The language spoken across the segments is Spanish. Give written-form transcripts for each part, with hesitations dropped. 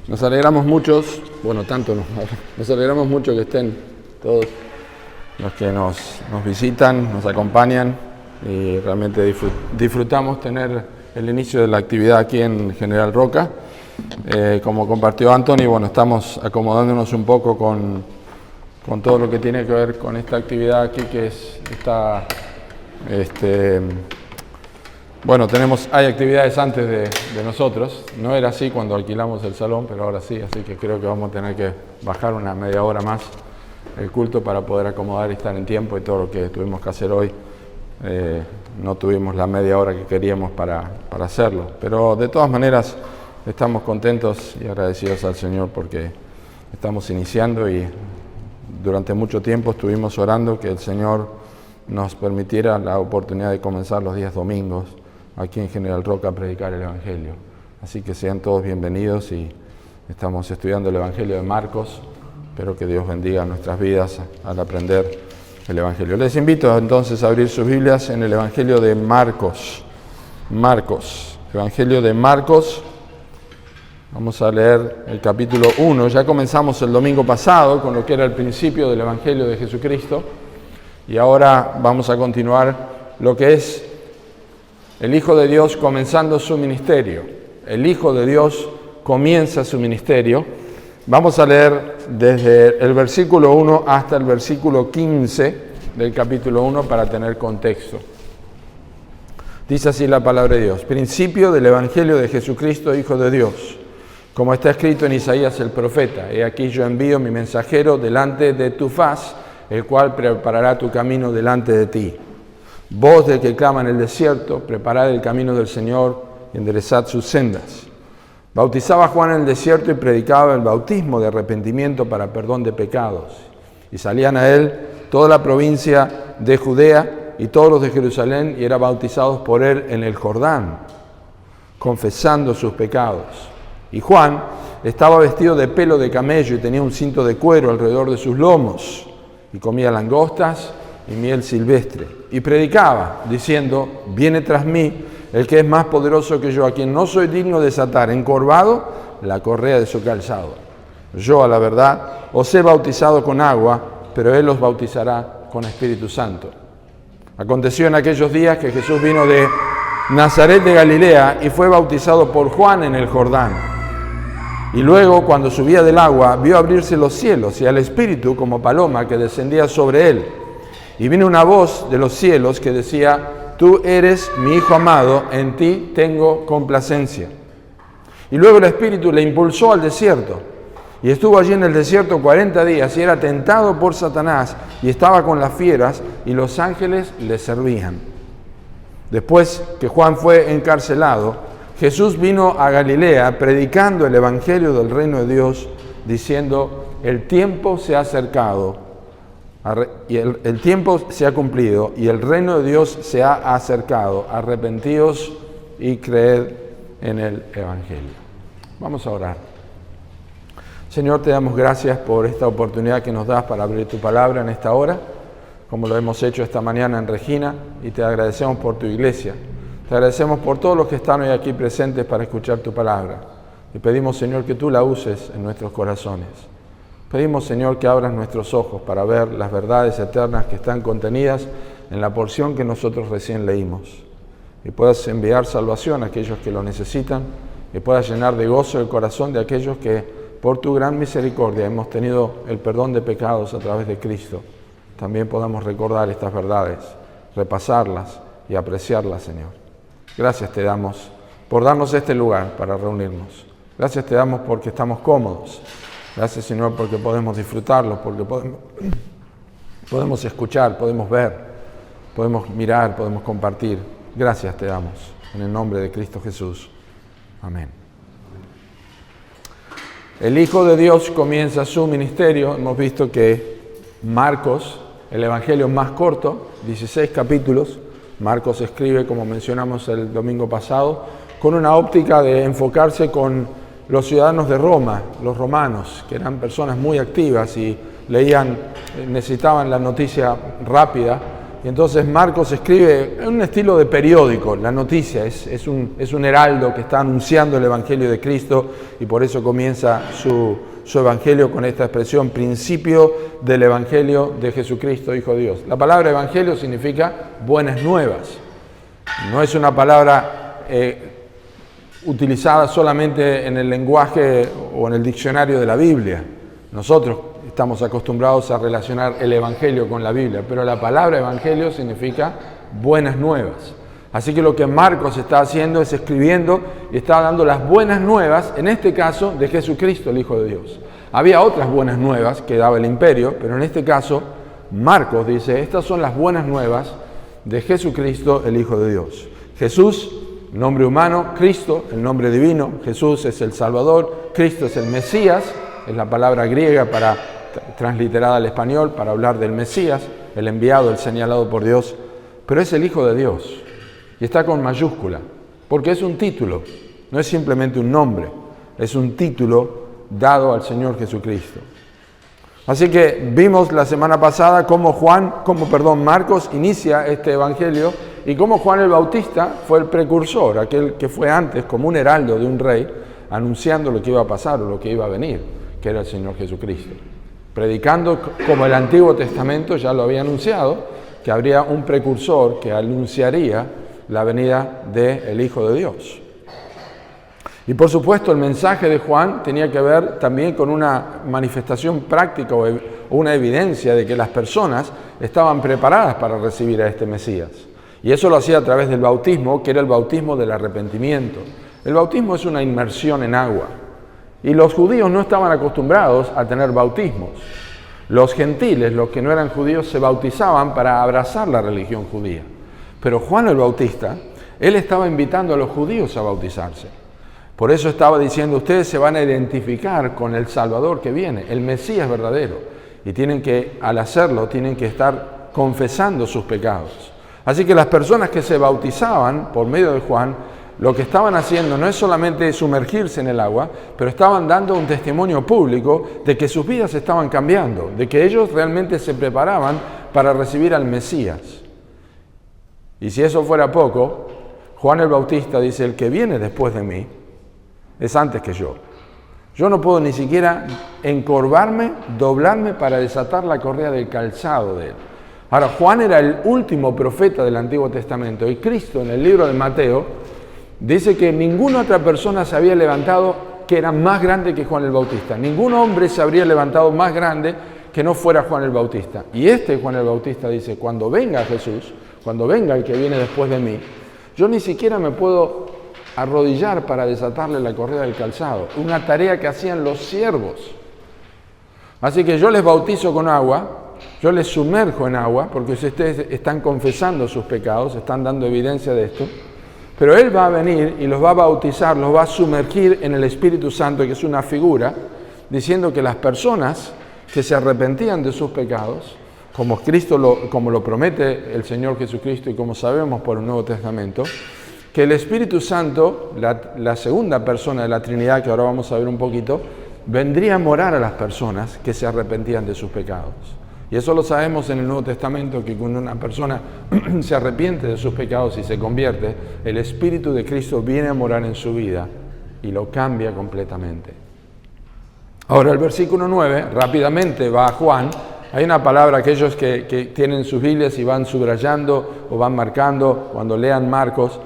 Nos alegramos mucho, nos alegramos mucho que estén todos los que nos visitan, nos acompañan y realmente disfrutamos tener el inicio de la actividad aquí en General Roca. Como compartió Anthony, estamos acomodándonos un poco con todo lo que tiene que ver con esta actividad aquí que hay actividades antes de nosotros. No era así cuando alquilamos el salón, pero ahora sí, así que creo que vamos a tener que bajar una media hora más el culto para poder acomodar y estar en tiempo, y todo lo que tuvimos que hacer hoy no tuvimos la media hora que queríamos para hacerlo. Pero de todas maneras estamos contentos y agradecidos al Señor porque estamos iniciando, y durante mucho tiempo estuvimos orando que el Señor nos permitiera la oportunidad de comenzar los días domingos aquí en General Roca a predicar el Evangelio. Así que sean todos bienvenidos, y estamos estudiando el Evangelio de Marcos. Espero que Dios bendiga nuestras vidas al aprender el Evangelio. Les invito entonces a abrir sus Biblias en el Evangelio de Marcos. Evangelio de Marcos. Vamos a leer el capítulo 1. Ya comenzamos el domingo pasado con lo que era el principio del Evangelio de Jesucristo. Y ahora vamos a continuar lo que es el Hijo de Dios comenzando su ministerio. El Hijo de Dios comienza su ministerio. Vamos a leer desde el versículo 1 hasta el versículo 15 del capítulo 1 para tener contexto. Dice así la palabra de Dios: principio del Evangelio de Jesucristo, Hijo de Dios. Como está escrito en Isaías el profeta: he aquí yo envío mi mensajero delante de tu faz, el cual preparará tu camino delante de ti. Voz del que clama en el desierto: preparad el camino del Señor y enderezad sus sendas. Bautizaba Juan en el desierto y predicaba el bautismo de arrepentimiento para perdón de pecados. Y salían a él toda la provincia de Judea y todos los de Jerusalén, y eran bautizados por él en el Jordán, confesando sus pecados. Y Juan estaba vestido de pelo de camello y tenía un cinto de cuero alrededor de sus lomos, y comía langostas y miel silvestre, y predicaba, diciendo: viene tras mí el que es más poderoso que yo, a quien no soy digno de desatar encorvado la correa de su calzado. Yo, a la verdad, os he bautizado con agua, pero él os bautizará con Espíritu Santo. Aconteció en aquellos días que Jesús vino de Nazaret de Galilea y fue bautizado por Juan en el Jordán. Y luego, cuando subía del agua, vio abrirse los cielos y al Espíritu como paloma que descendía sobre él. Y vino una voz de los cielos que decía: tú eres mi Hijo amado, en ti tengo complacencia. Y luego el Espíritu le impulsó al desierto. Y estuvo allí en el desierto 40 días y era tentado por Satanás, y estaba con las fieras, y los ángeles le servían. Después que Juan fue encarcelado, Jesús vino a Galilea predicando el Evangelio del reino de Dios, diciendo: el tiempo se ha acercado, y el tiempo se ha cumplido, y el reino de Dios se ha acercado. Arrepentíos y creed en el Evangelio. Vamos a orar. Señor, te damos gracias por esta oportunidad que nos das para abrir tu palabra en esta hora, como lo hemos hecho esta mañana en Regina, y te agradecemos por tu iglesia. Te agradecemos por todos los que están hoy aquí presentes para escuchar tu palabra. Y pedimos, Señor, que tú la uses en nuestros corazones. Pedimos, Señor, que abras nuestros ojos para ver las verdades eternas que están contenidas en la porción que nosotros recién leímos. Y puedas enviar salvación a aquellos que lo necesitan, y puedas llenar de gozo el corazón de aquellos que, por tu gran misericordia, hemos tenido el perdón de pecados a través de Cristo. También podamos recordar estas verdades, repasarlas y apreciarlas, Señor. Gracias te damos por darnos este lugar para reunirnos. Gracias te damos porque estamos cómodos. Gracias, Señor, porque podemos disfrutarlo, porque podemos escuchar, podemos ver, podemos mirar, podemos compartir. Gracias te damos, en el nombre de Cristo Jesús. Amén. El Hijo de Dios comienza su ministerio. Hemos visto que Marcos, el evangelio más corto, 16 capítulos, Marcos escribe, como mencionamos el domingo pasado, con una óptica de enfocarse con los ciudadanos de Roma, los romanos, que eran personas muy activas y necesitaban la noticia rápida, Y entonces Marcos escribe en un estilo de periódico, la noticia, es un heraldo que está anunciando el Evangelio de Cristo, y por eso comienza su Evangelio con esta expresión, principio del Evangelio de Jesucristo, Hijo de Dios. La palabra Evangelio significa buenas nuevas. No es una palabra utilizada solamente en el lenguaje o en el diccionario de la Biblia. Nosotros estamos acostumbrados a relacionar el Evangelio con la Biblia, pero la palabra Evangelio significa buenas nuevas. Así que lo que Marcos está haciendo es escribiendo y está dando las buenas nuevas, en este caso, de Jesucristo, el Hijo de Dios. Había otras buenas nuevas que daba el imperio, pero en este caso, Marcos dice, estas son las buenas nuevas de Jesucristo, el Hijo de Dios. Jesús, nombre humano, Cristo, el nombre divino. Jesús es el Salvador, Cristo es el Mesías, es la palabra griega transliterada al español para hablar del Mesías, el enviado, el señalado por Dios, pero es el Hijo de Dios y está con mayúscula, porque es un título, no es simplemente un nombre, es un título dado al Señor Jesucristo. Así que vimos la semana pasada cómo Marcos inicia este evangelio y cómo Juan el Bautista fue el precursor, aquel que fue antes como un heraldo de un rey, anunciando lo que iba a pasar o lo que iba a venir, que era el Señor Jesucristo. Predicando como el Antiguo Testamento ya lo había anunciado, que habría un precursor que anunciaría la venida del Hijo de Dios. Y por supuesto el mensaje de Juan tenía que ver también con una manifestación práctica o una evidencia de que las personas estaban preparadas para recibir a este Mesías. Y eso lo hacía a través del bautismo, que era el bautismo del arrepentimiento. El bautismo es una inmersión en agua. Y los judíos no estaban acostumbrados a tener bautismos. Los gentiles, los que no eran judíos, se bautizaban para abrazar la religión judía. Pero Juan el Bautista, él estaba invitando a los judíos a bautizarse. Por eso estaba diciendo, ustedes se van a identificar con el Salvador que viene, el Mesías verdadero. Y al hacerlo, tienen que estar confesando sus pecados. Así que las personas que se bautizaban por medio de Juan, lo que estaban haciendo no es solamente sumergirse en el agua, pero estaban dando un testimonio público de que sus vidas estaban cambiando, de que ellos realmente se preparaban para recibir al Mesías. Y si eso fuera poco, Juan el Bautista dice, el que viene después de mí es antes que yo. Yo no puedo ni siquiera encorvarme, doblarme para desatar la correa del calzado de él. Ahora, Juan era el último profeta del Antiguo Testamento y Cristo en el libro de Mateo dice que ninguna otra persona se había levantado que era más grande que Juan el Bautista. Ningún hombre se habría levantado más grande que no fuera Juan el Bautista. Y Juan el Bautista dice, cuando venga Jesús, cuando venga el que viene después de mí, yo ni siquiera me puedo arrodillar para desatarle la correa del calzado. Una tarea que hacían los siervos. Así que yo les bautizo con agua, yo les sumerjo en agua, porque ustedes están confesando sus pecados, están dando evidencia de esto. Pero Él va a venir y los va a bautizar, los va a sumergir en el Espíritu Santo, que es una figura, diciendo que las personas que se arrepentían de sus pecados, como lo promete el Señor Jesucristo y como sabemos por el Nuevo Testamento, que el Espíritu Santo, la segunda persona de la Trinidad, que ahora vamos a ver un poquito, vendría a morar a las personas que se arrepentían de sus pecados. Y eso lo sabemos en el Nuevo Testamento, que cuando una persona se arrepiente de sus pecados y se convierte, el Espíritu de Cristo viene a morar en su vida y lo cambia completamente. Ahora el versículo 9, rápidamente va a Juan. Hay una palabra, aquellos que tienen sus Biblias y van subrayando o van marcando cuando lean Marcos,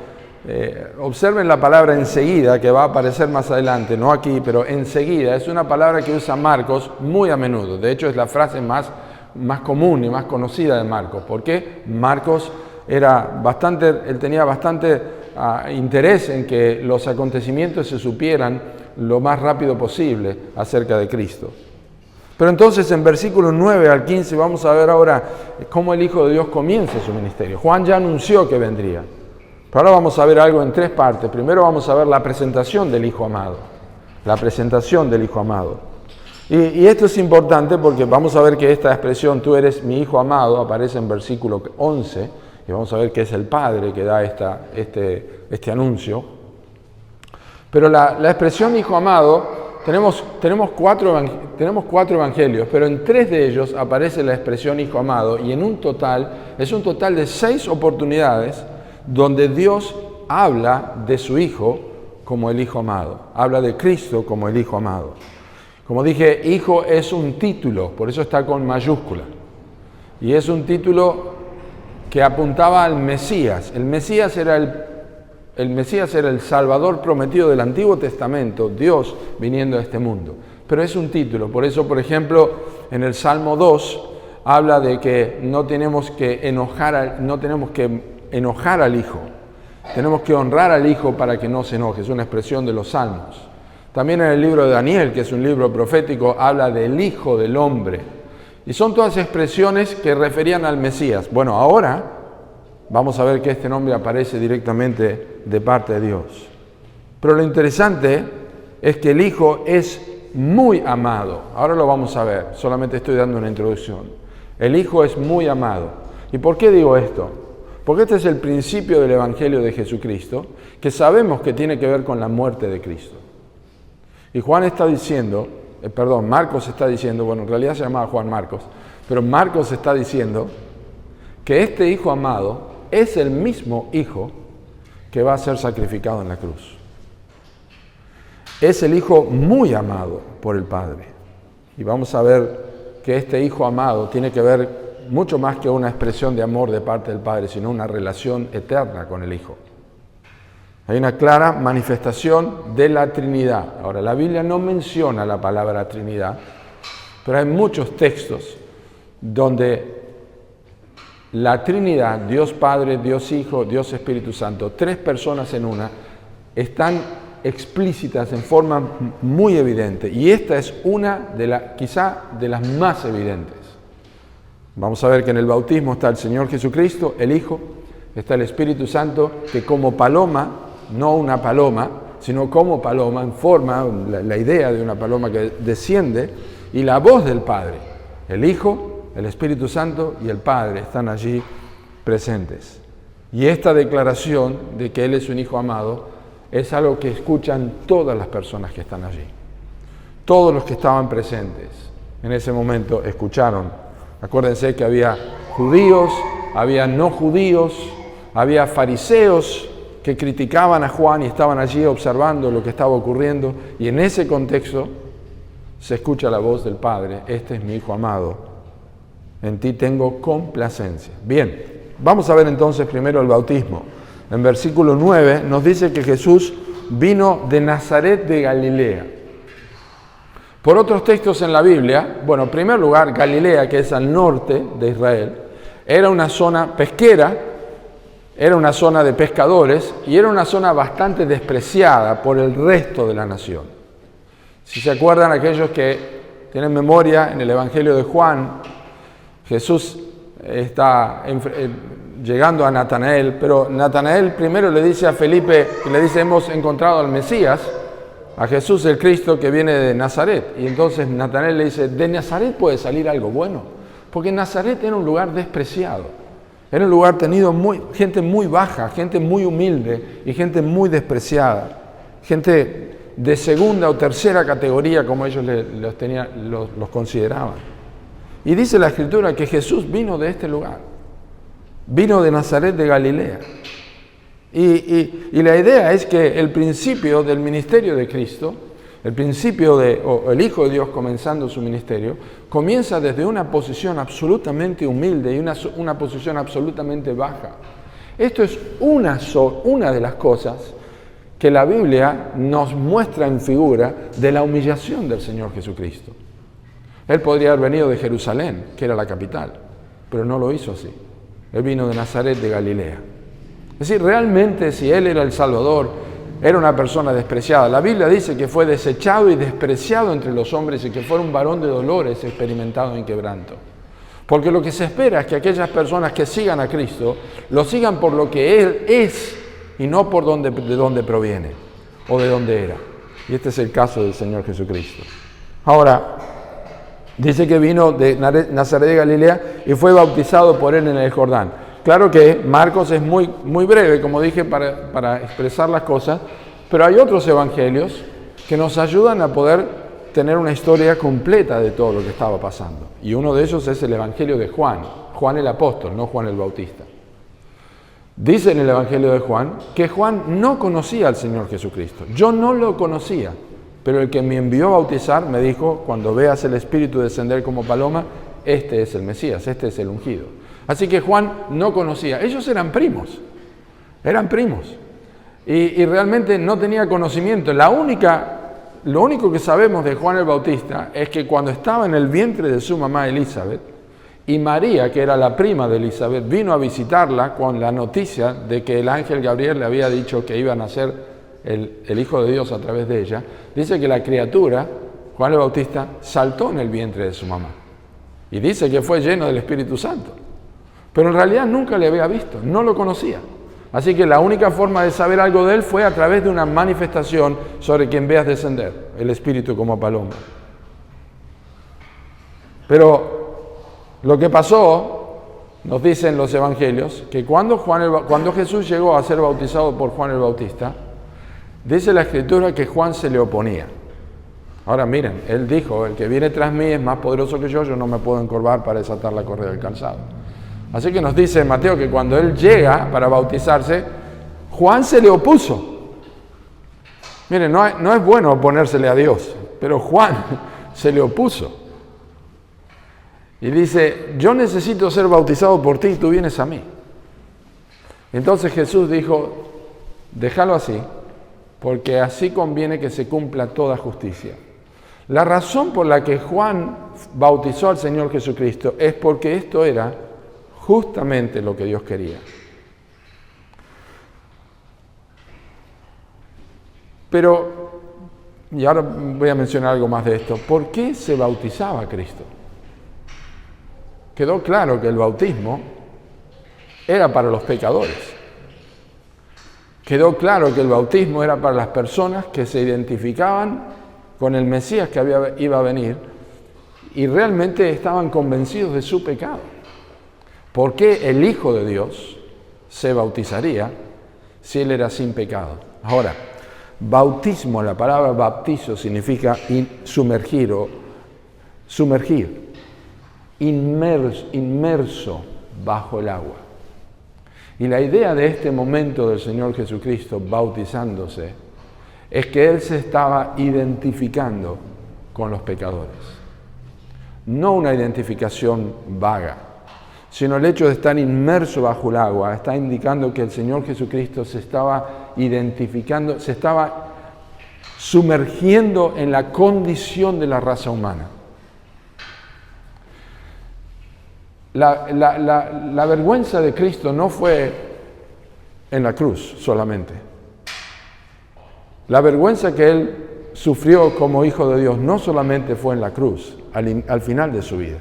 observen la palabra enseguida, que va a aparecer más adelante, no aquí, pero enseguida. Es una palabra que usa Marcos muy a menudo. De hecho, es la frase más común y más conocida de Marcos, porque Marcos él tenía bastante interés en que los acontecimientos se supieran lo más rápido posible acerca de Cristo. Pero entonces en versículos 9 al 15 vamos a ver ahora cómo el Hijo de Dios comienza su ministerio. Juan ya anunció que vendría, pero ahora vamos a ver algo en tres partes. Primero vamos a ver la presentación del Hijo amado, la presentación del Hijo amado. Y esto es importante porque vamos a ver que esta expresión, tú eres mi Hijo amado, aparece en versículo 11, y vamos a ver que es el Padre que da este anuncio. Pero la expresión Hijo amado tenemos cuatro evangelios, pero en 3 de ellos aparece la expresión Hijo amado, y es un total de 6 oportunidades donde Dios habla de su Hijo como el Hijo amado, habla de Cristo como el Hijo amado. Como dije, Hijo es un título, por eso está con mayúscula, y es un título que apuntaba al Mesías. El Mesías era el Salvador prometido del Antiguo Testamento, Dios viniendo a este mundo. Pero es un título, por eso, por ejemplo, en el Salmo 2 habla de que no tenemos que enojar al Hijo, tenemos que honrar al Hijo para que no se enoje, es una expresión de los Salmos. También en el libro de Daniel, que es un libro profético, habla del Hijo del Hombre. Y son todas expresiones que referían al Mesías. Bueno, ahora vamos a ver que este nombre aparece directamente de parte de Dios. Pero lo interesante es que el Hijo es muy amado. Ahora lo vamos a ver, solamente estoy dando una introducción. El Hijo es muy amado. ¿Y por qué digo esto? Porque este es el principio del Evangelio de Jesucristo, que sabemos que tiene que ver con la muerte de Cristo. Y Marcos está diciendo, bueno, en realidad se llamaba Juan Marcos, pero Marcos está diciendo que este Hijo amado es el mismo Hijo que va a ser sacrificado en la cruz. Es el Hijo muy amado por el Padre. Y vamos a ver que este Hijo amado tiene que ver mucho más que una expresión de amor de parte del Padre, sino una relación eterna con el Hijo. Hay una clara manifestación de la Trinidad. Ahora, la Biblia no menciona la palabra Trinidad, pero hay muchos textos donde la Trinidad, Dios Padre, Dios Hijo, Dios Espíritu Santo, 3 personas en una, están explícitas en forma muy evidente. Y esta es quizá de las más evidentes. Vamos a ver que en el bautismo está el Señor Jesucristo, el Hijo, está el Espíritu Santo, que como paloma, no una paloma, sino como paloma, en forma, la idea de una paloma que desciende, y la voz del Padre, el Hijo, el Espíritu Santo y el Padre están allí presentes. Y esta declaración de que Él es un Hijo amado es algo que escuchan todas las personas que están allí. Todos los que estaban presentes en ese momento escucharon. Acuérdense que había judíos, había no judíos, había fariseos que criticaban a Juan y estaban allí observando lo que estaba ocurriendo, y en ese contexto se escucha la voz del Padre: este es mi Hijo amado, en ti tengo complacencia. Bien, vamos a ver entonces primero el bautismo. En versículo 9 nos dice que Jesús vino de Nazaret de Galilea. Por otros textos en la Biblia, bueno, en primer lugar, Galilea, que es al norte de Israel, era una zona pesquera, era una zona de pescadores y era una zona bastante despreciada por el resto de la nación. Si se acuerdan aquellos que tienen memoria, en el Evangelio de Juan, Jesús está llegando a Natanael, pero Natanael primero le dice a Felipe, le dice: hemos encontrado al Mesías, a Jesús el Cristo que viene de Nazaret. Y entonces Natanael le dice: de Nazaret puede salir algo bueno, porque Nazaret era un lugar despreciado. Era un lugar tenido gente muy baja, gente muy humilde y gente muy despreciada. Gente de segunda o tercera categoría, como ellos los consideraban. Y dice la Escritura que Jesús vino de este lugar. Vino de Nazaret de Galilea. Y la idea es que el principio del ministerio de Cristo, el Hijo de Dios comenzando su ministerio, comienza desde una posición absolutamente humilde y una posición absolutamente baja. Esto es una de las cosas que la Biblia nos muestra en figura de la humillación del Señor Jesucristo. Él podría haber venido de Jerusalén, que era la capital, pero no lo hizo así. Él vino de Nazaret de Galilea. Es decir, realmente si Él era el Salvador, era una persona despreciada. La Biblia dice que fue desechado y despreciado entre los hombres y que fue un varón de dolores, experimentado en quebranto. Porque lo que se espera es que aquellas personas que sigan a Cristo, lo sigan por lo que Él es y no por de dónde proviene o de dónde era. Y este es el caso del Señor Jesucristo. Ahora, dice que vino de Nazaret de Galilea y fue bautizado por Él en el Jordán. Claro que Marcos es muy breve, como dije, para expresar las cosas, pero hay otros evangelios que nos ayudan a poder tener una historia completa de todo lo que estaba pasando. Y uno de ellos es el Evangelio de Juan, Juan el apóstol, no Juan el Bautista. Dice en el Evangelio de Juan que Juan no conocía al Señor Jesucristo. Yo no lo conocía, pero el que me envió a bautizar me dijo, cuando veas el Espíritu descender como paloma, este es el Mesías, este es el ungido. Así que Juan no conocía. Ellos eran primos. Y realmente no tenía conocimiento. Lo único que sabemos de Juan el Bautista es que cuando estaba en el vientre de su mamá Elizabeth, y María, que era la prima de Elizabeth, vino a visitarla con la noticia de que el ángel Gabriel le había dicho que iba a nacer el Hijo de Dios a través de ella. Dice que la criatura, Juan el Bautista, saltó en el vientre de su mamá. Y dice que fue lleno del Espíritu Santo. Pero en realidad nunca le había visto, no lo conocía. Así que la única forma de saber algo de él fue a través de una manifestación sobre quien veas descender, el Espíritu como paloma. Pero lo que pasó, nos dicen los evangelios, que cuando Jesús llegó a ser bautizado por Juan el Bautista, dice la Escritura que Juan se le oponía. Ahora miren, él dijo, el que viene tras mí es más poderoso que yo no me puedo encorvar para desatar la correa del calzado. Así que nos dice Mateo que cuando él llega para bautizarse, Juan se le opuso. Miren, no es bueno oponérsele a Dios, pero Juan se le opuso. Y dice, yo necesito ser bautizado por ti y tú vienes a mí. Entonces Jesús dijo, déjalo así, porque así conviene que se cumpla toda justicia. La razón por la que Juan bautizó al Señor Jesucristo es porque esto era justamente lo que Dios quería. Pero, y ahora voy a mencionar algo más de esto, ¿por qué se bautizaba a Cristo? Quedó claro que el bautismo era para los pecadores. Quedó claro que el bautismo era para las personas que se identificaban con el Mesías que iba a venir y realmente estaban convencidos de su pecado. ¿Por qué el Hijo de Dios se bautizaría si Él era sin pecado? Ahora, bautismo, la palabra bautizo significa sumergir, inmerso bajo el agua. Y la idea de este momento del Señor Jesucristo bautizándose es que Él se estaba identificando con los pecadores. No una identificación vaga, sino el hecho de estar inmerso bajo el agua está indicando que el Señor Jesucristo se estaba identificando, se estaba sumergiendo en la condición de la raza humana. La vergüenza de Cristo no fue en la cruz solamente. La vergüenza que Él sufrió como Hijo de Dios no solamente fue en la cruz, al final de su vida,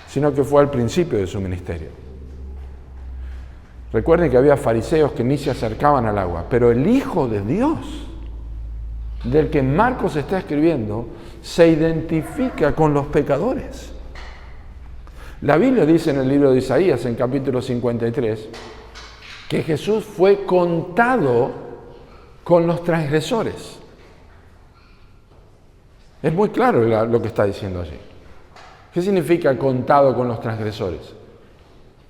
sino que fue al principio de su ministerio. Recuerden que había fariseos que ni se acercaban al agua, pero el Hijo de Dios, del que Marcos está escribiendo, se identifica con los pecadores. La Biblia dice en el libro de Isaías, en capítulo 53, que Jesús fue contado con los transgresores. Es muy claro lo que está diciendo allí. ¿Qué significa contado con los transgresores?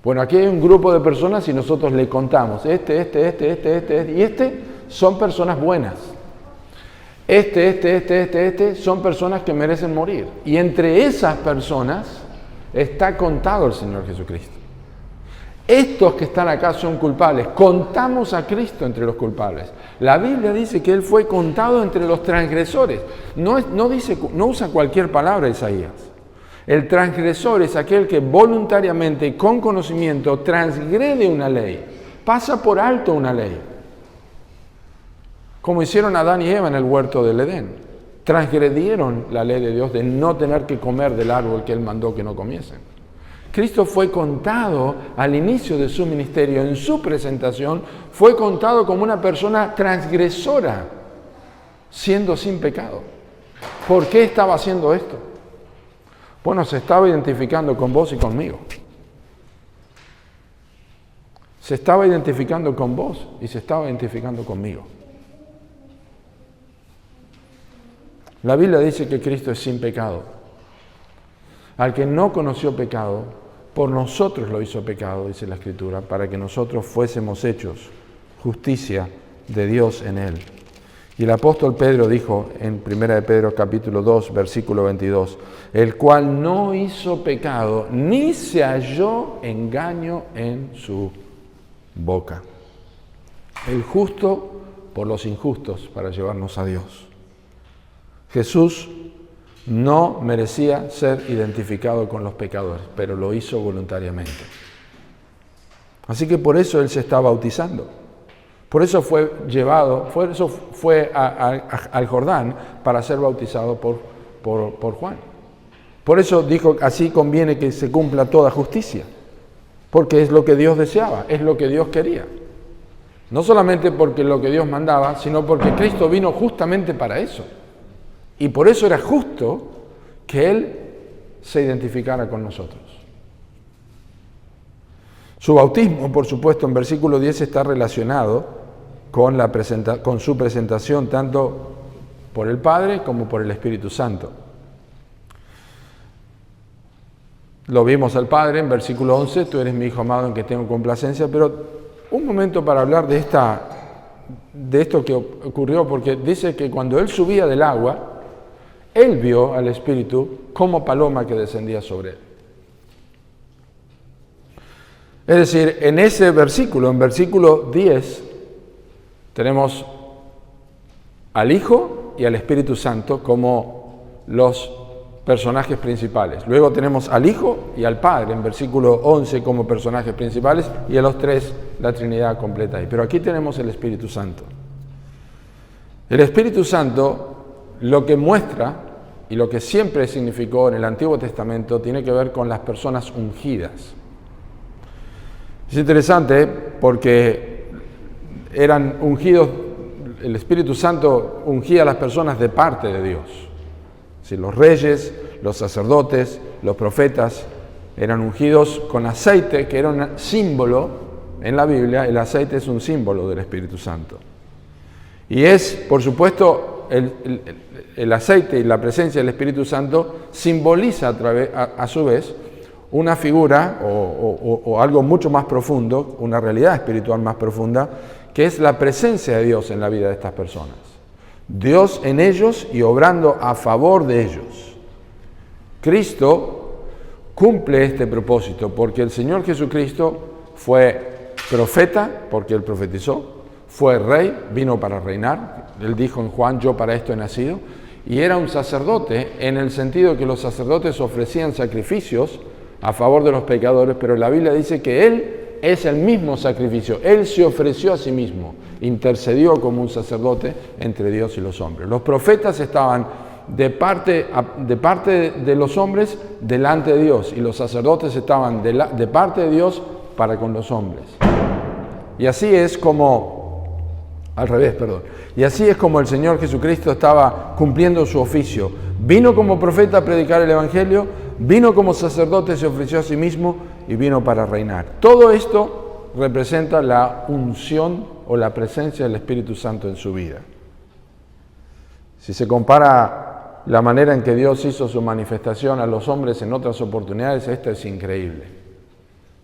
Bueno, aquí hay un grupo de personas y nosotros le contamos, este son personas buenas. Este son personas que merecen morir. Y entre esas personas está contado el Señor Jesucristo. Estos que están acá son culpables. Contamos a Cristo entre los culpables. La Biblia dice que Él fue contado entre los transgresores. No usa cualquier palabra Isaías. El transgresor es aquel que voluntariamente y con conocimiento transgrede una ley, pasa por alto una ley. Como hicieron Adán y Eva en el huerto del Edén. Transgredieron la ley de Dios de no tener que comer del árbol que Él mandó que no comiesen. Cristo fue contado al inicio de su ministerio, en su presentación, fue contado como una persona transgresora, siendo sin pecado. ¿Por qué estaba haciendo esto? Bueno, se estaba identificando con vos y conmigo. Se estaba identificando con vos y se estaba identificando conmigo. La Biblia dice que Cristo es sin pecado. Al que no conoció pecado, por nosotros lo hizo pecado, dice la Escritura, para que nosotros fuésemos hechos justicia de Dios en él. Y el apóstol Pedro dijo en 1 de Pedro capítulo 2, versículo 22, el cual no hizo pecado, ni se halló engaño en su boca. El justo por los injustos para llevarnos a Dios. Jesús no merecía ser identificado con los pecadores, pero lo hizo voluntariamente. Así que por eso Él se está bautizando. Por eso fue llevado, fue al Jordán para ser bautizado por Juan. Por eso dijo, así conviene que se cumpla toda justicia, porque es lo que Dios deseaba, es lo que Dios quería. No solamente porque lo que Dios mandaba, sino porque Cristo vino justamente para eso. Y por eso era justo que Él se identificara con nosotros. Su bautismo, por supuesto, en versículo 10 está relacionado con su presentación tanto por el Padre como por el Espíritu Santo. Lo vimos al Padre en versículo 11, tú eres mi Hijo amado en que tengo complacencia, pero un momento para hablar de esto que ocurrió, porque dice que cuando Él subía del agua, Él vio al Espíritu como paloma que descendía sobre Él. Es decir, en ese versículo, en versículo 10, tenemos al Hijo y al Espíritu Santo como los personajes principales. Luego tenemos al Hijo y al Padre en versículo 11 como personajes principales y a los tres la Trinidad completa ahí. Pero aquí tenemos el Espíritu Santo. El Espíritu Santo lo que muestra y lo que siempre significó en el Antiguo Testamento tiene que ver con las personas ungidas. Es interesante porque eran ungidos, el Espíritu Santo ungía a las personas de parte de Dios. Si los reyes, los sacerdotes, los profetas eran ungidos con aceite, que era un símbolo en la Biblia, el aceite es un símbolo del Espíritu Santo. Y es, por supuesto, el aceite y la presencia del Espíritu Santo simboliza a su vez una figura o algo mucho más profundo, una realidad espiritual más profunda, que es la presencia de Dios en la vida de estas personas. Dios en ellos y obrando a favor de ellos. Cristo cumple este propósito porque el Señor Jesucristo fue profeta, porque Él profetizó, fue rey, vino para reinar. Él dijo en Juan, yo para esto he nacido. Y era un sacerdote en el sentido que los sacerdotes ofrecían sacrificios a favor de los pecadores, pero la Biblia dice que Él es el mismo sacrificio. Él se ofreció a sí mismo, intercedió como un sacerdote entre Dios y los hombres. Los profetas estaban de parte de los hombres delante de Dios y los sacerdotes estaban de parte de Dios para con los hombres. Y así es como, y así es como el Señor Jesucristo estaba cumpliendo su oficio. Vino como profeta a predicar el Evangelio, vino como sacerdote, se ofreció a sí mismo y vino para reinar. Todo esto representa la unción o la presencia del Espíritu Santo en su vida. Si se compara la manera en que Dios hizo su manifestación a los hombres en otras oportunidades, esta es increíble.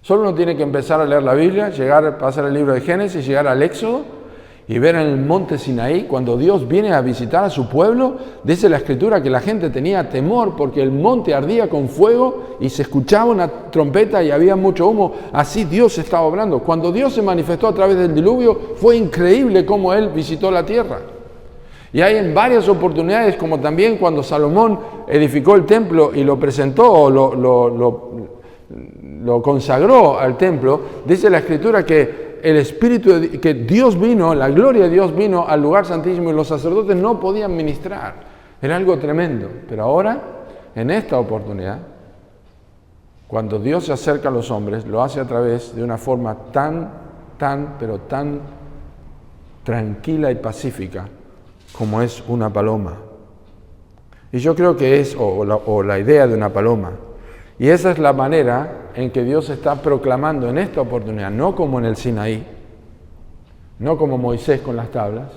Solo uno tiene que empezar a leer la Biblia, pasar el libro de Génesis, llegar al Éxodo y ver en el monte Sinaí, cuando Dios viene a visitar a su pueblo, dice la Escritura que la gente tenía temor porque el monte ardía con fuego y se escuchaba una trompeta y había mucho humo. Así Dios estaba obrando. Cuando Dios se manifestó a través del diluvio, fue increíble cómo Él visitó la tierra. Y hay en varias oportunidades, como también cuando Salomón edificó el templo y lo presentó o lo consagró al templo, dice la Escritura que el Espíritu, que Dios vino, la gloria de Dios vino al lugar santísimo y los sacerdotes no podían ministrar. Era algo tremendo. Pero ahora, en esta oportunidad, cuando Dios se acerca a los hombres, lo hace a través de una forma tan tranquila y pacífica como es una paloma. Y yo creo que es la idea de una paloma. Y esa es la manera en que Dios está proclamando en esta oportunidad, no como en el Sinaí, no como Moisés con las tablas,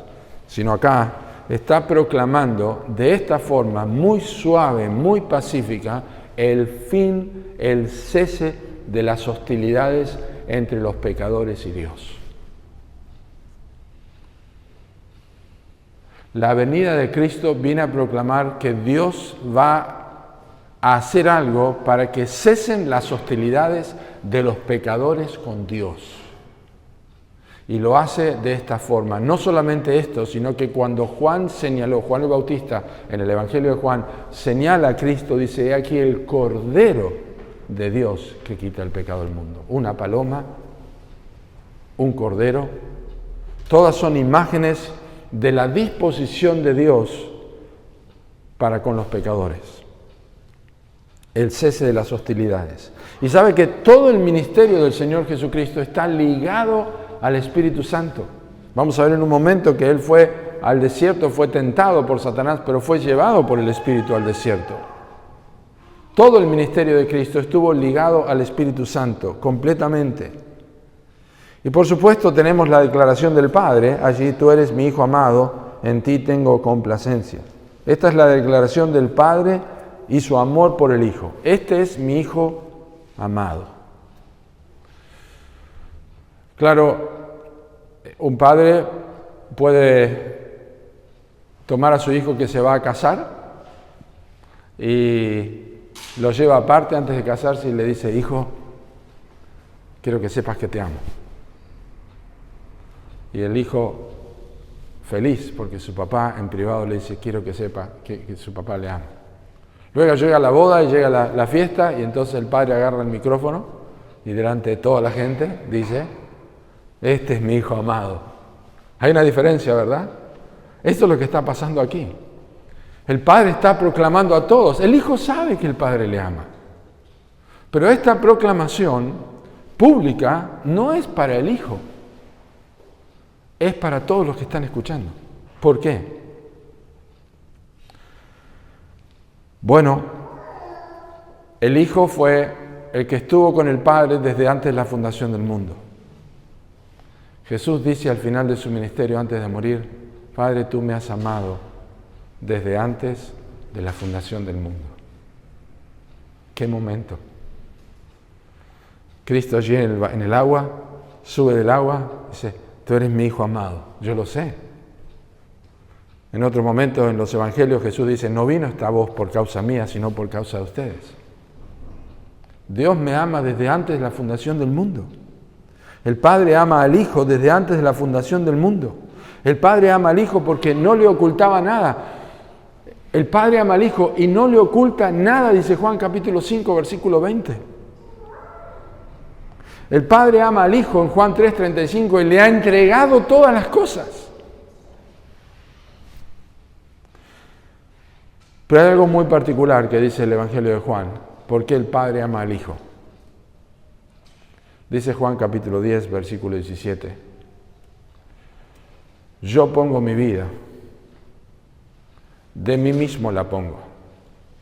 sino acá está proclamando de esta forma muy suave, muy pacífica, el fin, el cese de las hostilidades entre los pecadores y Dios. La venida de Cristo viene a proclamar que Dios va a hacer algo para que cesen las hostilidades de los pecadores con Dios. Y lo hace de esta forma. No solamente esto, sino que cuando Juan el Bautista, en el Evangelio de Juan, señala a Cristo, dice, he aquí el Cordero de Dios que quita el pecado del mundo. Una paloma, un cordero, todas son imágenes de la disposición de Dios para con los pecadores. El cese de las hostilidades. Y sabe que todo el ministerio del Señor Jesucristo está ligado al Espíritu Santo. Vamos a ver en un momento que Él fue al desierto, fue tentado por Satanás, pero fue llevado por el Espíritu al desierto. Todo el ministerio de Cristo estuvo ligado al Espíritu Santo, completamente. Y por supuesto tenemos la declaración del Padre, allí tú eres mi Hijo amado, en ti tengo complacencia. Esta es la declaración del Padre y su amor por el Hijo. Este es mi Hijo amado. Claro, un padre puede tomar a su hijo que se va a casar y lo lleva aparte antes de casarse y le dice, hijo, quiero que sepas que te amo. Y el hijo, feliz, porque su papá en privado le dice, quiero que sepa que su papá le ama. Luego llega la boda y llega la fiesta y entonces el padre agarra el micrófono y delante de toda la gente dice, este es mi Hijo amado. Hay una diferencia, ¿verdad? Esto es lo que está pasando aquí. El Padre está proclamando a todos. El Hijo sabe que el Padre le ama. Pero esta proclamación pública no es para el Hijo. Es para todos los que están escuchando. ¿Por qué? Bueno, el Hijo fue el que estuvo con el Padre desde antes de la fundación del mundo. Jesús dice al final de su ministerio, antes de morir, Padre, tú me has amado desde antes de la fundación del mundo. ¿Qué momento? Cristo allí en el agua, sube del agua, dice, tú eres mi Hijo amado, yo lo sé. En otro momento en los evangelios Jesús dice, no vino esta voz por causa mía, sino por causa de ustedes. Dios me ama desde antes de la fundación del mundo. El Padre ama al Hijo desde antes de la fundación del mundo. El Padre ama al Hijo porque no le ocultaba nada. El Padre ama al Hijo y no le oculta nada, dice Juan capítulo 5, versículo 20. El Padre ama al Hijo en Juan 3:35 y le ha entregado todas las cosas. Pero hay algo muy particular que dice el Evangelio de Juan. ¿Por qué el Padre ama al Hijo? Dice Juan capítulo 10, versículo 17. Yo pongo mi vida, de mí mismo la pongo.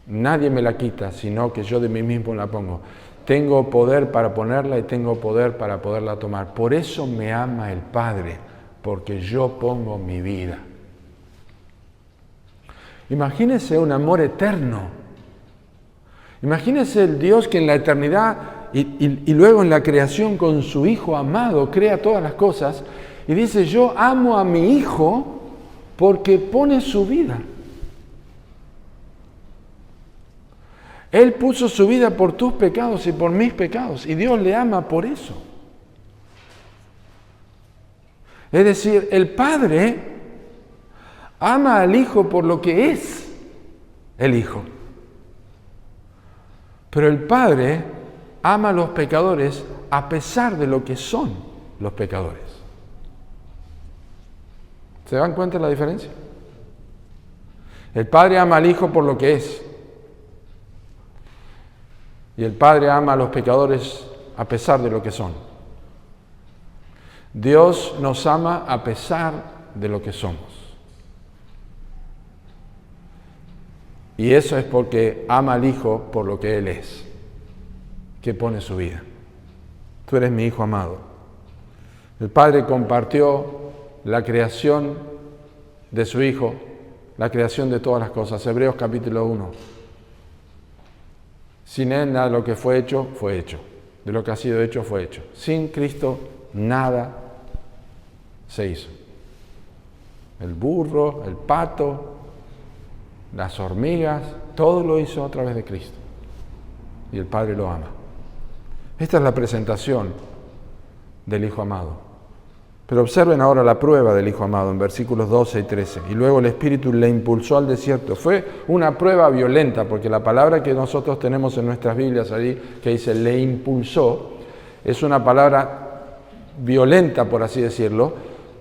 Nadie me la quita, sino que yo de mí mismo la pongo. Tengo poder para ponerla y tengo poder para poderla tomar. Por eso me ama el Padre, porque yo pongo mi vida. Imagínese un amor eterno. Imagínese el Dios que en la eternidad y luego en la creación con su Hijo amado crea todas las cosas y dice, yo amo a mi Hijo porque pone su vida. Él puso su vida por tus pecados y por mis pecados y Dios le ama por eso. Es decir, el Padre ama al Hijo por lo que es el Hijo. Pero el Padre ama a los pecadores a pesar de lo que son los pecadores. ¿Se dan cuenta de la diferencia? El Padre ama al Hijo por lo que es. Y el Padre ama a los pecadores a pesar de lo que son. Dios nos ama a pesar de lo que somos. Y eso es porque ama al Hijo por lo que Él es, que pone su vida. Tú eres mi Hijo amado. El Padre compartió la creación de su Hijo la creación de todas las cosas. Hebreos capítulo 1. Sin Él nada de lo que fue hecho, fue hecho. De lo que ha sido hecho, fue hecho. Sin Cristo nada se hizo. El burro, el pato, las hormigas, todo lo hizo a través de Cristo. Y el Padre lo ama. Esta es la presentación del Hijo amado. Pero observen ahora la prueba del Hijo amado en versículos 12 y 13. Y luego el Espíritu le impulsó al desierto. Fue una prueba violenta, porque la palabra que nosotros tenemos en nuestras Biblias allí, que dice le impulsó, es una palabra violenta, por así decirlo,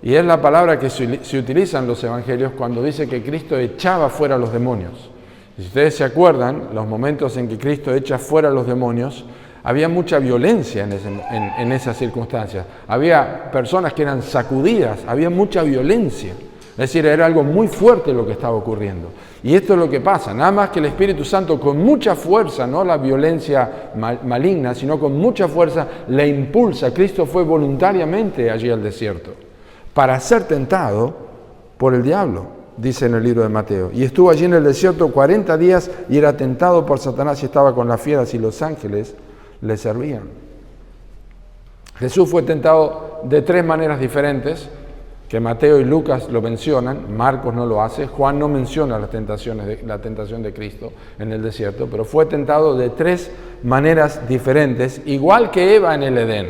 y es la palabra que se utiliza en los evangelios cuando dice que Cristo echaba fuera a los demonios. Y si ustedes se acuerdan, los momentos en que Cristo echa fuera a los demonios, había mucha violencia en esas circunstancias. Había personas que eran sacudidas, había mucha violencia. Es decir, era algo muy fuerte lo que estaba ocurriendo. Y esto es lo que pasa, nada más que el Espíritu Santo con mucha fuerza, no la violencia maligna, sino con mucha fuerza le impulsa. Cristo fue voluntariamente allí al desierto para ser tentado por el diablo, dice en el libro de Mateo. Y estuvo allí en el desierto 40 días y era tentado por Satanás y estaba con las fieras y los ángeles le servían. Jesús fue tentado de 3 maneras diferentes, que Mateo y Lucas lo mencionan, Marcos no lo hace, Juan no menciona la tentación de Cristo en el desierto, pero fue tentado de 3 maneras diferentes, igual que Eva en el Edén.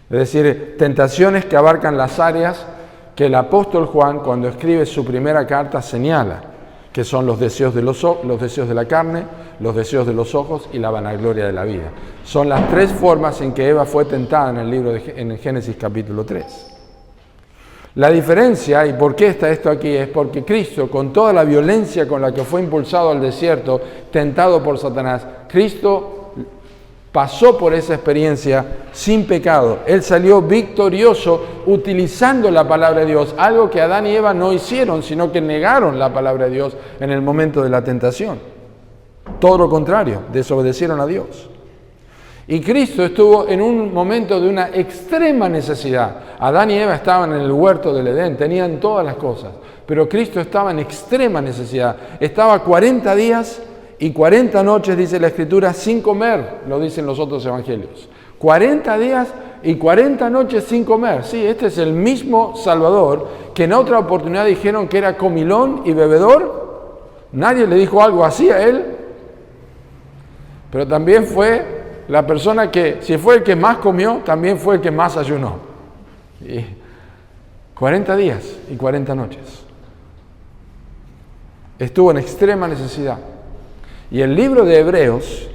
Es decir, tentaciones que abarcan las áreas que el apóstol Juan, cuando escribe su primera carta, señala, que son los deseos de los deseos de la carne, los deseos de los ojos y la vanagloria de la vida. Son las 3 formas en que Eva fue tentada en el libro en Génesis capítulo 3. La diferencia, y por qué está esto aquí, es porque Cristo, con toda la violencia con la que fue impulsado al desierto, tentado por Satanás, Cristo pasó por esa experiencia sin pecado. Él salió victorioso utilizando la palabra de Dios, algo que Adán y Eva no hicieron, sino que negaron la palabra de Dios en el momento de la tentación. Todo lo contrario, desobedecieron a Dios. Y Cristo estuvo en un momento de una extrema necesidad. Adán y Eva estaban en el huerto del Edén, tenían todas las cosas, pero Cristo estaba en extrema necesidad. Estaba 40 días y 40 noches, dice la Escritura, sin comer, lo dicen los otros evangelios. 40 días y 40 noches sin comer. Sí, este es el mismo Salvador que en otra oportunidad dijeron que era comilón y bebedor. Nadie le dijo algo así a él. Pero también fue la persona que, si fue el que más comió, también fue el que más ayunó. Y 40 días y 40 noches. Estuvo en extrema necesidad. Y el libro de Hebreos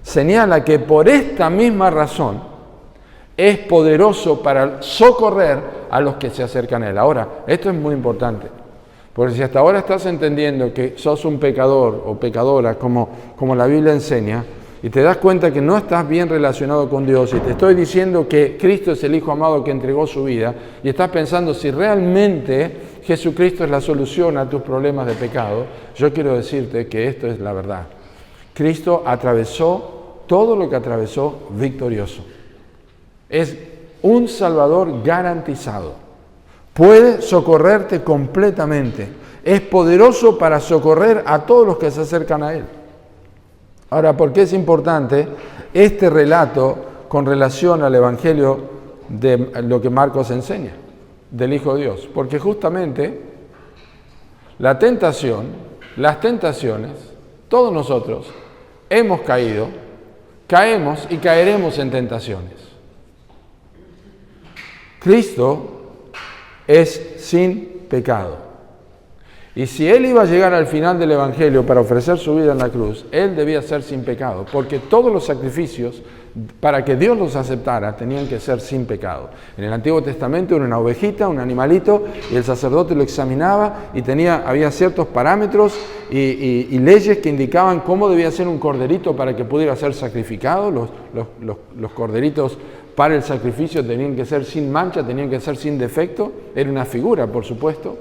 señala que por esta misma razón es poderoso para socorrer a los que se acercan a Él. Ahora, esto es muy importante, porque si hasta ahora estás entendiendo que sos un pecador o pecadora, como la Biblia enseña, y te das cuenta que no estás bien relacionado con Dios, y te estoy diciendo que Cristo es el Hijo amado que entregó su vida, y estás pensando si realmente Jesucristo es la solución a tus problemas de pecado, yo quiero decirte que esto es la verdad. Cristo atravesó todo lo que atravesó victorioso. Es un Salvador garantizado. Puede socorrerte completamente. Es poderoso para socorrer a todos los que se acercan a Él. Ahora, ¿por qué es importante este relato con relación al Evangelio de lo que Marcos enseña, del Hijo de Dios? Porque justamente las tentaciones, todos nosotros hemos caído, caemos y caeremos en tentaciones. Cristo es sin pecado. Y si Él iba a llegar al final del Evangelio para ofrecer su vida en la cruz, Él debía ser sin pecado, porque todos los sacrificios, para que Dios los aceptara, tenían que ser sin pecado. En el Antiguo Testamento era una ovejita, un animalito, y el sacerdote lo examinaba y había ciertos parámetros y leyes que indicaban cómo debía ser un corderito para que pudiera ser sacrificado. Los corderitos para el sacrificio tenían que ser sin mancha, tenían que ser sin defecto. Era una figura, por supuesto.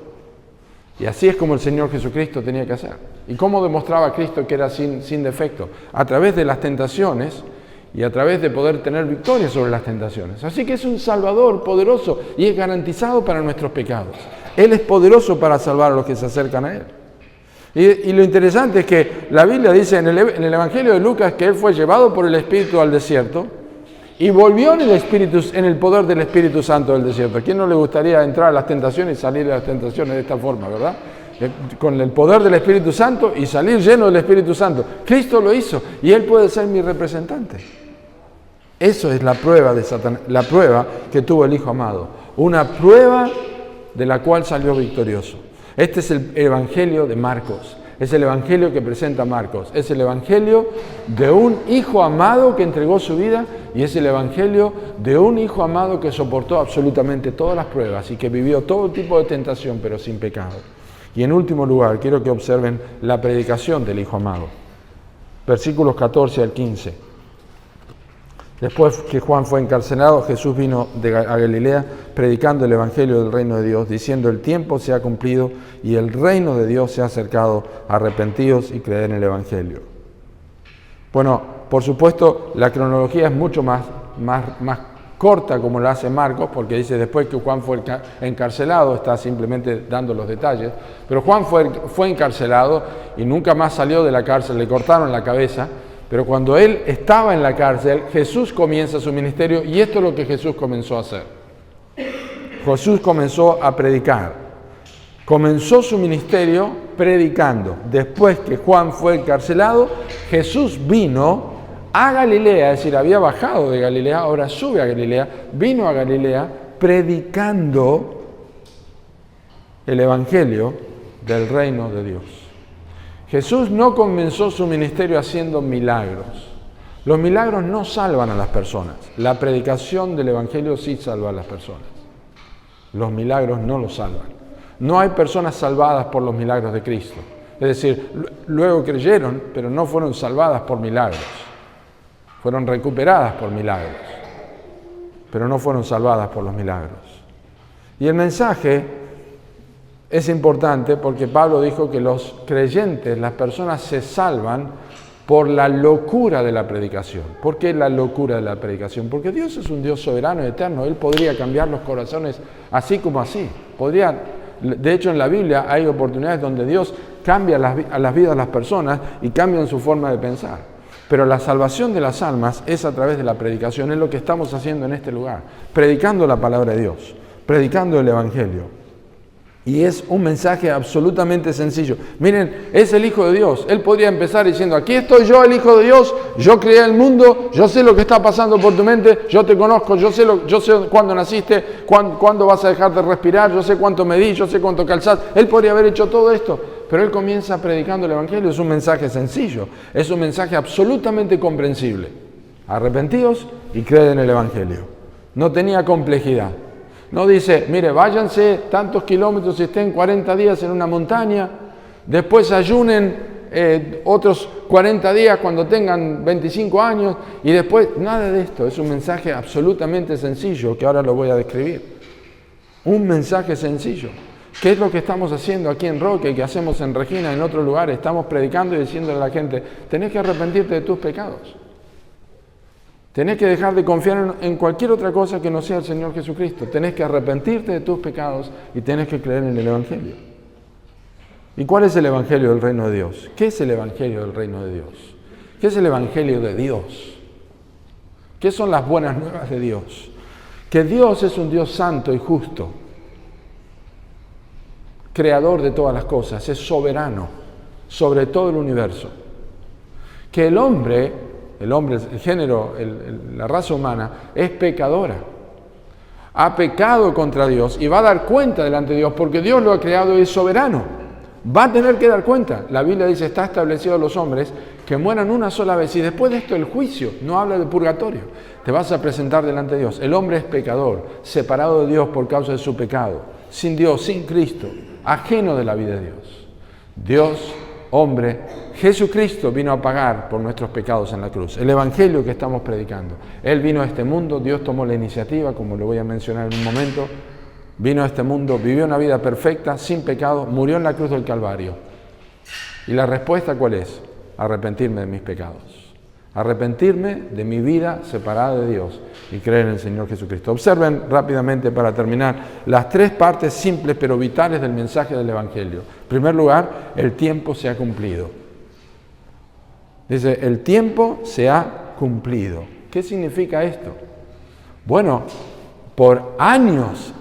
Y así es como el Señor Jesucristo tenía que hacer. ¿Y cómo demostraba Cristo que era sin defecto? A través de las tentaciones y a través de poder tener victoria sobre las tentaciones. Así que es un Salvador poderoso y es garantizado para nuestros pecados. Él es poderoso para salvar a los que se acercan a Él. Y lo interesante es que la Biblia dice en el Evangelio de Lucas que Él fue llevado por el Espíritu al desierto y volvió en el poder del Espíritu Santo del desierto. ¿A quién no le gustaría entrar a las tentaciones y salir de las tentaciones de esta forma, verdad? Con el poder del Espíritu Santo y salir lleno del Espíritu Santo. Cristo lo hizo y Él puede ser mi representante. Eso es la prueba de Satanás, la prueba que tuvo el Hijo amado. Una prueba de la cual salió victorioso. Este es el Evangelio de Marcos. Es el Evangelio que presenta Marcos. Es el Evangelio de un Hijo amado que entregó su vida y es el Evangelio de un Hijo amado que soportó absolutamente todas las pruebas y que vivió todo tipo de tentación pero sin pecado. Y en último lugar, quiero que observen la predicación del Hijo amado. Versículos 14 al 15. Después que Juan fue encarcelado, Jesús vino a Galilea predicando el Evangelio del reino de Dios, diciendo: el tiempo se ha cumplido y el reino de Dios se ha acercado, arrepentíos y creed en el Evangelio. Bueno, por supuesto, la cronología es mucho más corta como la hace Marcos, porque dice después que Juan fue encarcelado, está simplemente dando los detalles, pero Juan fue encarcelado y nunca más salió de la cárcel, le cortaron la cabeza. Pero cuando él estaba en la cárcel, Jesús comienza su ministerio y esto es lo que Jesús comenzó a hacer. Jesús comenzó a predicar. Comenzó su ministerio predicando. Después que Juan fue encarcelado, Jesús vino a Galilea, es decir, había bajado de Galilea, ahora sube a Galilea, vino a Galilea predicando el Evangelio del reino de Dios. Jesús no comenzó su ministerio haciendo milagros. Los milagros no salvan a las personas. La predicación del Evangelio sí salva a las personas. Los milagros no los salvan. No hay personas salvadas por los milagros de Cristo. Es decir, luego creyeron, pero no fueron salvadas por milagros. Fueron recuperadas por milagros, pero no fueron salvadas por los milagros. Y el mensaje es importante porque Pablo dijo que los creyentes, las personas se salvan por la locura de la predicación. ¿Por qué la locura de la predicación? Porque Dios es un Dios soberano y eterno. Él podría cambiar los corazones así como así. De hecho, en la Biblia hay oportunidades donde Dios cambia a las vidas de las personas y cambian su forma de pensar. Pero la salvación de las almas es a través de la predicación. Es lo que estamos haciendo en este lugar. Predicando la palabra de Dios. Predicando el Evangelio. Y es un mensaje absolutamente sencillo. Miren, es el Hijo de Dios. Él podría empezar diciendo: aquí estoy yo, el Hijo de Dios, yo creé el mundo, yo sé lo que está pasando por tu mente, yo te conozco, yo sé cuándo naciste, cuándo vas a dejar de respirar, yo sé cuánto medís, yo sé cuánto calzás. Él podría haber hecho todo esto, pero Él comienza predicando el Evangelio. Es un mensaje sencillo, es un mensaje absolutamente comprensible. Arrepentíos y creed en el Evangelio. No tenía complejidad. No dice: mire, váyanse tantos kilómetros y estén 40 días en una montaña, después ayunen otros 40 días cuando tengan 25 años y después, nada de esto. Es un mensaje absolutamente sencillo que ahora lo voy a describir. Un mensaje sencillo. ¿Qué es lo que estamos haciendo aquí en Roque y que hacemos en Regina, en otros lugares? Estamos predicando y diciéndole a la gente: tenés que arrepentirte de tus pecados. Tenés que dejar de confiar en cualquier otra cosa que no sea el Señor Jesucristo. Tenés que arrepentirte de tus pecados y tenés que creer en el Evangelio. ¿Y cuál es el Evangelio del reino de Dios? ¿Qué es el Evangelio del reino de Dios? ¿Qué es el Evangelio de Dios? ¿Qué son las buenas nuevas de Dios? Que Dios es un Dios santo y justo, creador de todas las cosas, es soberano sobre todo el universo. Que el hombre, el género, la raza humana, es pecadora. Ha pecado contra Dios y va a dar cuenta delante de Dios porque Dios lo ha creado y es soberano. Va a tener que dar cuenta. La Biblia dice: está establecido a los hombres que mueran una sola vez y después de esto el juicio. No habla de purgatorio. Te vas a presentar delante de Dios. El hombre es pecador, separado de Dios por causa de su pecado, sin Dios, sin Cristo, ajeno de la vida de Dios. Dios, hombre, Jesucristo vino a pagar por nuestros pecados en la cruz. El Evangelio que estamos predicando. Él vino a este mundo, Dios tomó la iniciativa, como lo voy a mencionar en un momento. Vino a este mundo, vivió una vida perfecta, sin pecado, murió en la cruz del Calvario. ¿Y la respuesta cuál es? Arrepentirme de mis pecados. Arrepentirme de mi vida separada de Dios y creer en el Señor Jesucristo. Observen rápidamente para terminar las tres partes simples pero vitales del mensaje del Evangelio. En primer lugar, el tiempo se ha cumplido. Dice, el tiempo se ha cumplido. ¿Qué significa esto? Bueno, por años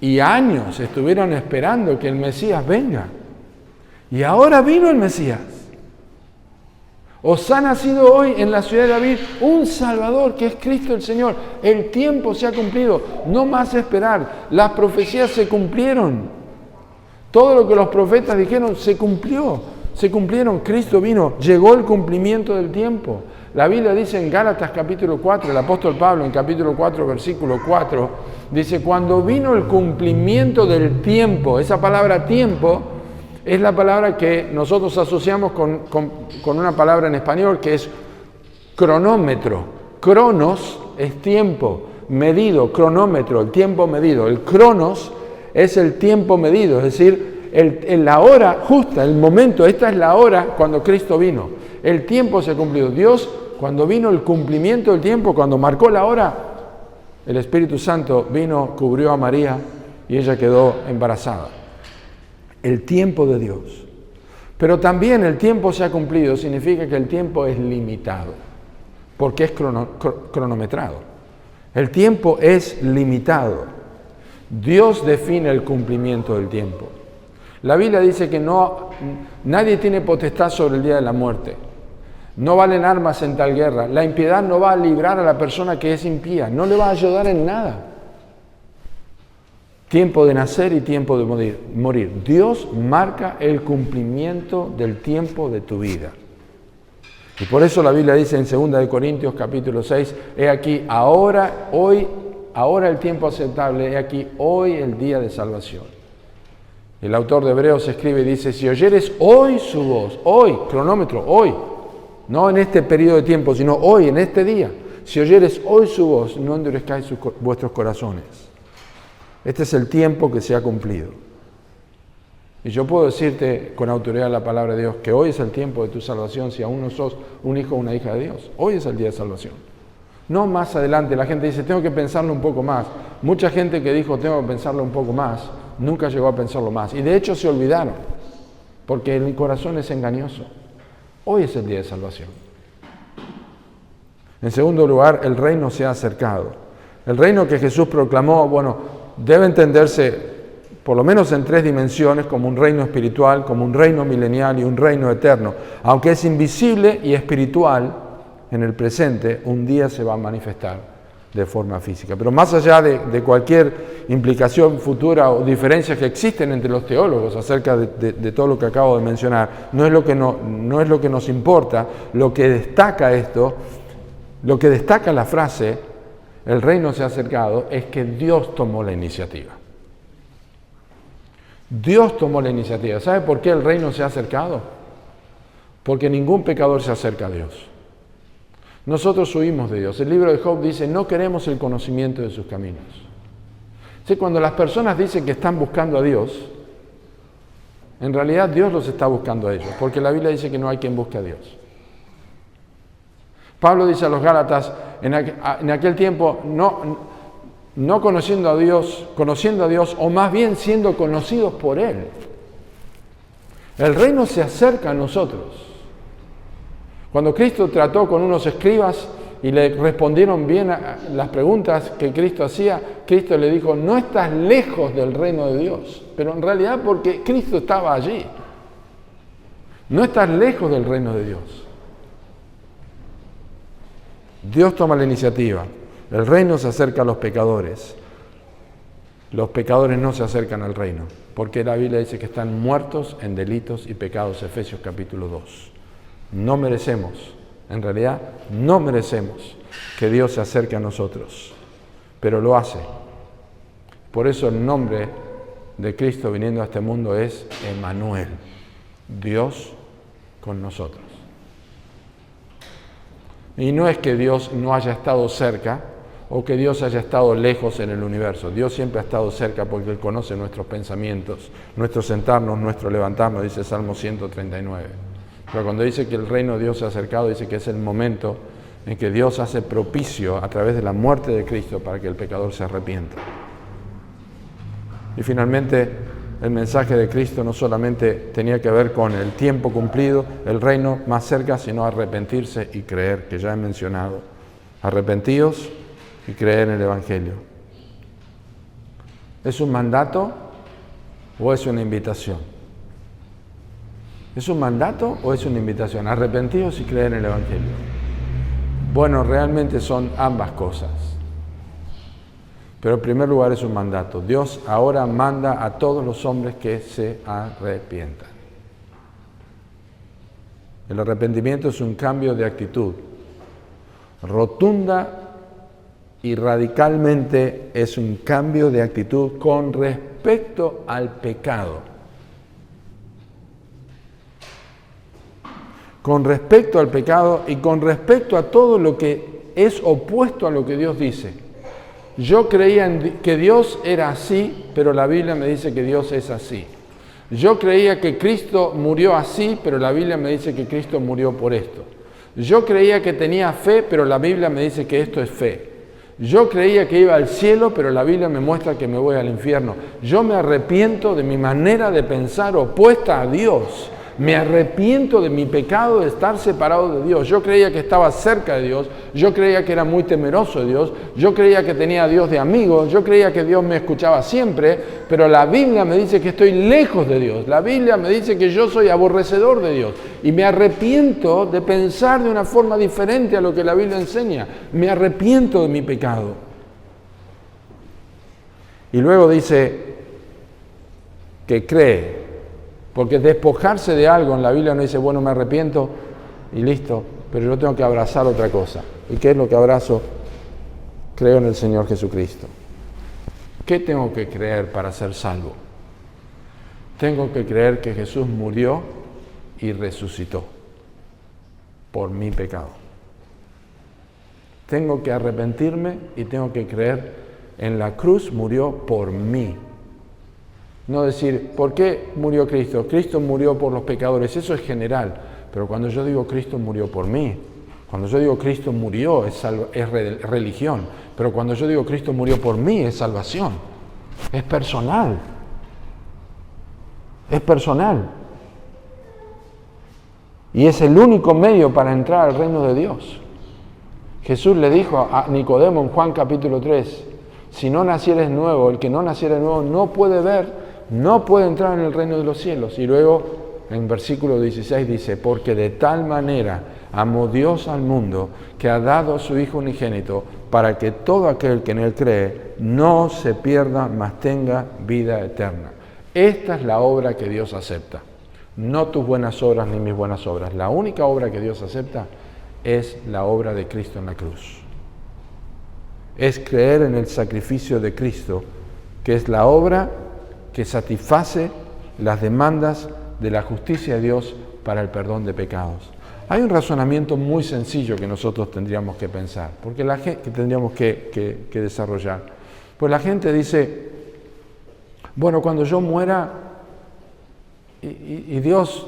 y años estuvieron esperando que el Mesías venga. Y ahora vino el Mesías. Os ha nacido hoy en la ciudad de David un Salvador, que es Cristo el Señor. El tiempo se ha cumplido, no más esperar. Las profecías se cumplieron. Todo lo que los profetas dijeron se cumplió. Se cumplieron, Cristo vino, llegó el cumplimiento del tiempo. La Biblia dice en Gálatas capítulo 4, el apóstol Pablo en capítulo 4, versículo 4, dice, cuando vino el cumplimiento del tiempo, esa palabra tiempo es la palabra que nosotros asociamos con una palabra en español que es cronómetro. Cronos es tiempo, medido, cronómetro, el tiempo medido. El cronos es el tiempo medido, es decir, la hora justa, el momento, esta es la hora cuando Cristo vino. El tiempo se ha cumplido. Dios, cuando vino el cumplimiento del tiempo, cuando marcó la hora, el Espíritu Santo vino, cubrió a María y ella quedó embarazada. El tiempo de Dios. Pero también el tiempo se ha cumplido, significa que el tiempo es limitado, porque es cronometrado. El tiempo es limitado. Dios define el cumplimiento del tiempo. La Biblia dice que nadie tiene potestad sobre el día de la muerte. No valen armas en tal guerra. La impiedad no va a librar a la persona que es impía, no le va a ayudar en nada. Tiempo de nacer y tiempo de morir. Dios marca el cumplimiento del tiempo de tu vida. Y por eso la Biblia dice en 2 Corintios capítulo 6, he aquí, ahora el tiempo aceptable, he aquí, hoy el día de salvación. El autor de Hebreos escribe y dice, si oyeres hoy su voz, hoy, cronómetro, hoy, no en este periodo de tiempo, sino hoy, en este día, si oyeres hoy su voz, no endurezcáis vuestros corazones. Este es el tiempo que se ha cumplido. Y yo puedo decirte con autoridad la palabra de Dios que hoy es el tiempo de tu salvación si aún no sos un hijo o una hija de Dios. Hoy es el día de salvación. No más adelante. La gente dice, tengo que pensarlo un poco más. Mucha gente que dijo, tengo que pensarlo un poco más, nunca llegó a pensarlo más. Y de hecho se olvidaron, porque el corazón es engañoso. Hoy es el día de salvación. En segundo lugar, el reino se ha acercado. El reino que Jesús proclamó, debe entenderse por lo menos en tres dimensiones, como un reino espiritual, como un reino milenial y un reino eterno. Aunque es invisible y espiritual en el presente, un día se va a manifestar de forma física. Pero más allá de cualquier implicación futura o diferencias que existen entre los teólogos acerca de todo lo que acabo de mencionar, no es lo que nos importa. Lo que destaca la frase, el reino se ha acercado, es que Dios tomó la iniciativa. Dios tomó la iniciativa. ¿Sabe por qué el reino se ha acercado? Porque ningún pecador se acerca a Dios. Nosotros huimos de Dios. El libro de Job dice, no queremos el conocimiento de sus caminos. ¿Sí? Cuando las personas dicen que están buscando a Dios, en realidad Dios los está buscando a ellos, porque la Biblia dice que no hay quien busque a Dios. Pablo dice a los Gálatas, en aquel tiempo, no conociendo a Dios, o más bien siendo conocidos por Él. El reino se acerca a nosotros. Cuando Cristo trató con unos escribas y le respondieron bien a las preguntas que Cristo hacía, Cristo le dijo, no estás lejos del reino de Dios. Pero en realidad porque Cristo estaba allí. No estás lejos del reino de Dios. Dios toma la iniciativa. El reino se acerca a los pecadores. Los pecadores no se acercan al reino, porque la Biblia dice que están muertos en delitos y pecados, Efesios capítulo 2. No merecemos, en realidad no merecemos que Dios se acerque a nosotros, pero lo hace. Por eso el nombre de Cristo viniendo a este mundo es Emmanuel, Dios con nosotros. Y no es que Dios no haya estado cerca o que Dios haya estado lejos en el universo. Dios siempre ha estado cerca porque Él conoce nuestros pensamientos, nuestro sentarnos, nuestro levantarnos, dice Salmo 139. Pero cuando dice que el reino de Dios se ha acercado, dice que es el momento en que Dios hace propicio a través de la muerte de Cristo para que el pecador se arrepienta. Y finalmente, el mensaje de Cristo no solamente tenía que ver con el tiempo cumplido, el reino más cerca, sino arrepentirse y creer, que ya he mencionado. Arrepentíos y creer en el Evangelio. ¿Es un mandato o es una invitación? ¿Es un mandato o es una invitación? Arrepentíos y creer en el Evangelio. Bueno, realmente son ambas cosas. Pero en primer lugar es un mandato. Dios ahora manda a todos los hombres que se arrepientan. El arrepentimiento es un cambio de actitud. Rotunda y radicalmente es un cambio de actitud con respecto al pecado. Con respecto al pecado y con respecto a todo lo que es opuesto a lo que Dios dice. Yo creía que Dios era así, pero la Biblia me dice que Dios es así. Yo creía que Cristo murió así, pero la Biblia me dice que Cristo murió por esto. Yo creía que tenía fe, pero la Biblia me dice que esto es fe. Yo creía que iba al cielo, pero la Biblia me muestra que me voy al infierno. Yo me arrepiento de mi manera de pensar opuesta a Dios. Me arrepiento de mi pecado de estar separado de Dios. Yo creía que estaba cerca de Dios, yo creía que era muy temeroso de Dios, yo creía que tenía a Dios de amigo, yo creía que Dios me escuchaba siempre, pero la Biblia me dice que estoy lejos de Dios. La Biblia me dice que yo soy aborrecedor de Dios y me arrepiento de pensar de una forma diferente a lo que la Biblia enseña. Me arrepiento de mi pecado. Y luego dice que cree. Porque despojarse de algo en la Biblia no dice, bueno, me arrepiento y listo, pero yo tengo que abrazar otra cosa. ¿Y qué es lo que abrazo? Creo en el Señor Jesucristo. ¿Qué tengo que creer para ser salvo? Tengo que creer que Jesús murió y resucitó por mi pecado. Tengo que arrepentirme y tengo que creer en la cruz murió por mí. No decir, ¿por qué murió Cristo? Cristo murió por los pecadores, eso es general. Pero cuando yo digo Cristo murió por mí, cuando yo digo Cristo murió es religión. Pero cuando yo digo Cristo murió por mí es salvación. Es personal. Es personal. Y es el único medio para entrar al reino de Dios. Jesús le dijo a Nicodemo en Juan capítulo 3, si no nacieres nuevo, el que no naciera nuevo no puede ver, no puede entrar en el reino de los cielos. Y luego en versículo 16 dice, porque de tal manera amó Dios al mundo que ha dado a su Hijo unigénito para que todo aquel que en él cree no se pierda, mas tenga vida eterna. Esta es la obra que Dios acepta. No tus buenas obras ni mis buenas obras. La única obra que Dios acepta es la obra de Cristo en la cruz. Es creer en el sacrificio de Cristo, que es la obra que satisface las demandas de la justicia de Dios para el perdón de pecados. Hay un razonamiento muy sencillo que nosotros tendríamos que pensar, porque que tendríamos que desarrollar. Pues la gente dice, bueno, cuando yo muera y Dios,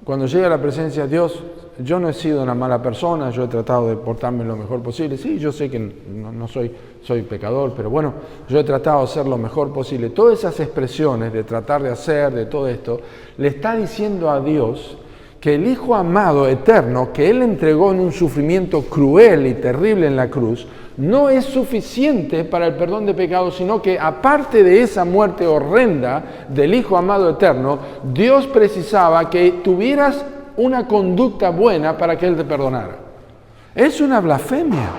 cuando llegue a la presencia de Dios, yo no he sido una mala persona, yo he tratado de portarme lo mejor posible. Sí, yo sé que no soy pecador, pero bueno, yo he tratado de hacer lo mejor posible. Todas esas expresiones de tratar de hacer, de todo esto, le está diciendo a Dios que el Hijo amado, eterno, que Él entregó en un sufrimiento cruel y terrible en la cruz, no es suficiente para el perdón de pecados, sino que aparte de esa muerte horrenda del Hijo amado eterno, Dios precisaba que tuvieras una conducta buena para que Él te perdonara. Es una blasfemia.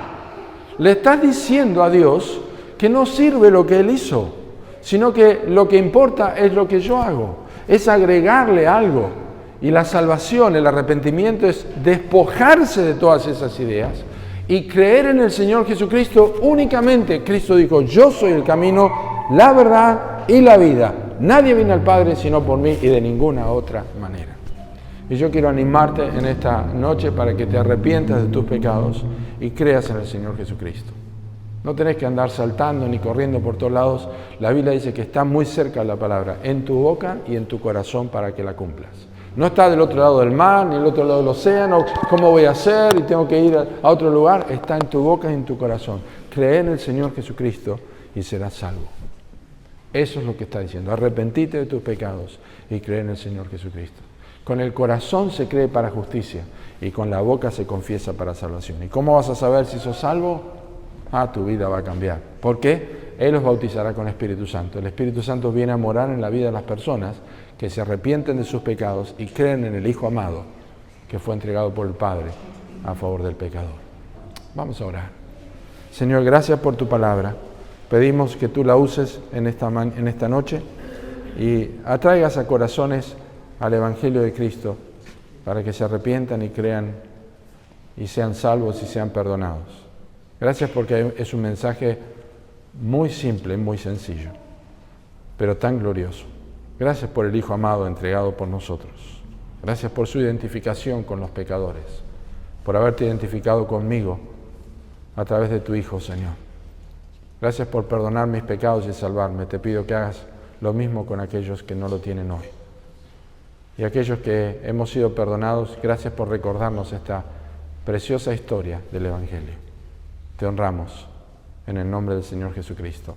Le estás diciendo a Dios que no sirve lo que Él hizo, sino que lo que importa es lo que yo hago, es agregarle algo. Y la salvación, el arrepentimiento es despojarse de todas esas ideas y creer en el Señor Jesucristo únicamente. Cristo dijo, yo soy el camino, la verdad y la vida. Nadie viene al Padre sino por mí y de ninguna otra manera. Y yo quiero animarte en esta noche para que te arrepientas de tus pecados y creas en el Señor Jesucristo. No tenés que andar saltando ni corriendo por todos lados. La Biblia dice que está muy cerca la palabra, en tu boca y en tu corazón para que la cumplas. No está del otro lado del mar, ni del otro lado del océano. ¿Cómo voy a hacer? Y tengo que ir a otro lugar. Está en tu boca y en tu corazón. Cree en el Señor Jesucristo y serás salvo. Eso es lo que está diciendo. Arrepentite de tus pecados y cree en el Señor Jesucristo. Con el corazón se cree para justicia y con la boca se confiesa para salvación. ¿Y cómo vas a saber si sos salvo? Tu vida va a cambiar. ¿Por qué? Él los bautizará con el Espíritu Santo. El Espíritu Santo viene a morar en la vida de las personas que se arrepienten de sus pecados y creen en el Hijo amado que fue entregado por el Padre a favor del pecador. Vamos a orar. Señor, gracias por tu palabra. Pedimos que tú la uses en esta noche y atraigas a corazones al Evangelio de Cristo para que se arrepientan y crean y sean salvos y sean perdonados. Gracias porque es un mensaje muy simple, muy sencillo, pero tan glorioso. Gracias por el Hijo amado entregado por nosotros. Gracias por su identificación con los pecadores, por haberte identificado conmigo a través de tu Hijo, Señor. Gracias por perdonar mis pecados y salvarme. Te pido que hagas lo mismo con aquellos que no lo tienen hoy. Y aquellos que hemos sido perdonados, gracias por recordarnos esta preciosa historia del Evangelio. Te honramos en el nombre del Señor Jesucristo.